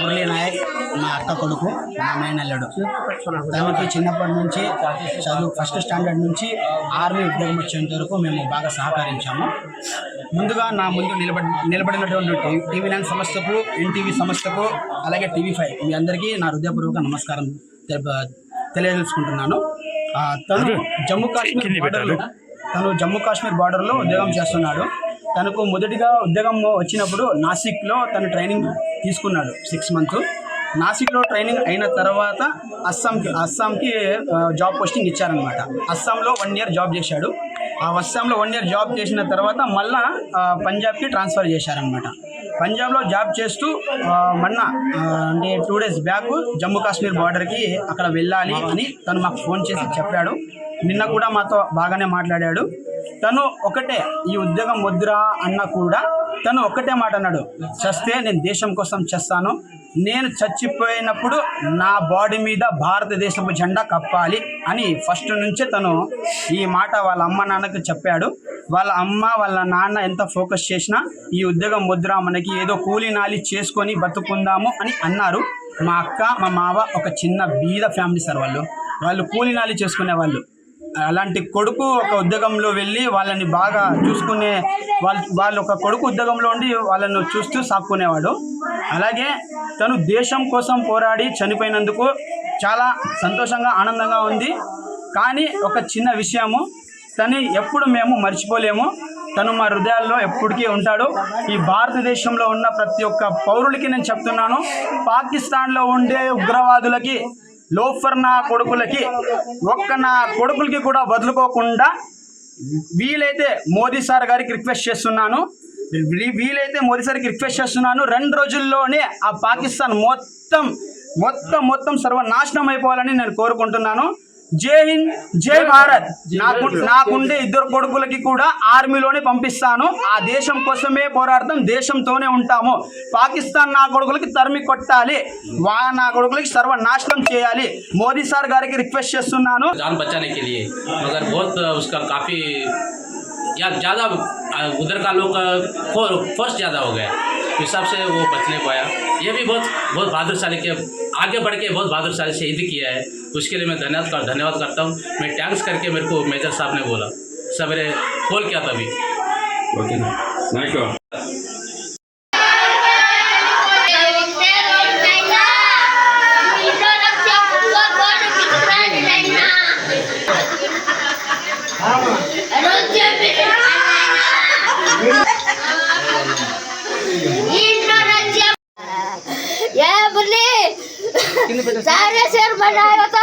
మురళీ నాయక్ మా అక్క కొడుకు, మా మేనల్లుడు. తనకి చిన్నప్పటి నుంచి చదువు ఫస్ట్ స్టాండర్డ్ నుంచి ఆర్మీ ఉద్యోగం వచ్చేంత వరకు మేము బాగా సహకరించాము. ముందుగా నా ముందు నిలబడినటువంటి TV9 సంస్థకు, NTV సంస్థకు, అలాగే TV5 మీ అందరికీ నా హృదయపూర్వక నమస్కారం తెలియజేసుకుంటున్నాను. తను జమ్మూ కాశ్మీర్ బార్డర్లో ఉద్యోగం చేస్తున్నాడు. తనకు మొదటిగా ఉద్యోగం వచ్చినప్పుడు నాసిక్లో తను ట్రైనింగ్ తీసుకున్నాడు 6 months. నాసిక్లో ట్రైనింగ్ అయిన తర్వాత అస్సాంకి జాబ్ పోస్టింగ్ ఇచ్చారనమాట. అస్సాంలో 1 year జాబ్ చేశాడు. ఆ అస్సాంలో 1 year జాబ్ చేసిన తర్వాత మళ్ళా పంజాబ్కి ట్రాన్స్ఫర్ చేశారనమాట. పంజాబ్లో జాబ్ చేస్తూ మొన్న అంటే 2 days బ్యాక్ జమ్మూ కాశ్మీర్ బార్డర్కి అక్కడ వెళ్ళాలి అని తను మాకు ఫోన్ చేసి చెప్పాడు. నిన్న కూడా మాతో బాగానే మాట్లాడాడు. తను ఒకటే, ఈ ఉద్యోగం వద్దురా అన్న కూడా తను ఒక్కటే మాట అన్నాడు, చస్తే నేను దేశం కోసం చేస్తాను, నేను చచ్చిపోయినప్పుడు నా బాడీ మీద భారతదేశపు జెండా కప్పాలి అని ఫస్ట్ నుంచే తను ఈ మాట వాళ్ళ అమ్మ నాన్నకి చెప్పాడు. వాళ్ళ అమ్మ వాళ్ళ నాన్న ఎంత ఫోకస్ చేసినా ఈ ఉద్యోగం వద్దురా, మనకి ఏదో కూలీ నాలి చేసుకొని బతుకుందాము అని అన్నారు. మా అక్క మా మావ ఒక చిన్న బీద ఫ్యామిలీ సార్. వాళ్ళు కూలీ నాలి చేసుకునే వాళ్ళు. అలాంటి కొడుకు ఒక ఉద్యోగంలో వెళ్ళి వాళ్ళని బాగా చూసుకునే వాళ్ళు ఒక కొడుకు ఉద్యోగంలో ఉండి వాళ్ళను చూస్తూ సాక్కునేవాడు. అలాగే తను దేశం కోసం పోరాడి చనిపోయినందుకు చాలా సంతోషంగా ఆనందంగా ఉంది. కానీ ఒక చిన్న విషయము, తను ఎప్పుడు మేము మర్చిపోలేము. తను మా హృదయాల్లో ఎప్పటికీ ఉంటాడు. ఈ భారతదేశంలో ఉన్న ప్రతి ఒక్క పౌరులకి నేను చెప్తున్నాను, పాకిస్తాన్లో ఉండే ఉగ్రవాదులకి, లోఫర్ నా కొడుకులకి, నా కొడుకులకి కూడా వదులుకోకుండా వీలైతే మోదీ సార్ గారికి రిక్వెస్ట్ చేస్తున్నాను 2 రోజుల్లోనే ఆ పాకిస్తాన్ మొత్తం సర్వనాశనం అయిపోవాలని నేను కోరుకుంటున్నాను. జై హింద్, జై భారత్. నాకుండే 2 కొడుకులకి కూడా ఆర్మీలోనే పంపిస్తాను. ఆ దేశం కోసమే పోరాడతాం, దేశంతోనే ఉంటాము. పాకిస్తాన్ నా కొడుకులకి తరిమి కొట్టాలి, నా కొడుకులకి సర్వనాశనం చేయాలి. మోదీ సార్ గారికి రిక్వెస్ట్ చేస్తున్నాను. जान बचाने के लिए मगर बहुत उसका काफ़ी या ज़्यादा उधर का लोग फोर्स ज़्यादा हो गया, इस हिसाब से वो बच नहीं पाया. ये भी बहुत बहादुरशाली के आगे बढ़ के बहुत बहादुरशाली शहीद किया है. उसके लिए मैं धन्यवाद करता हूँ. मैं टैंक्स करके मेरे को मेजर साहब ने बोला, सवेरे कॉल किया तभी. Okay thank you. सारे शेर बनाए तो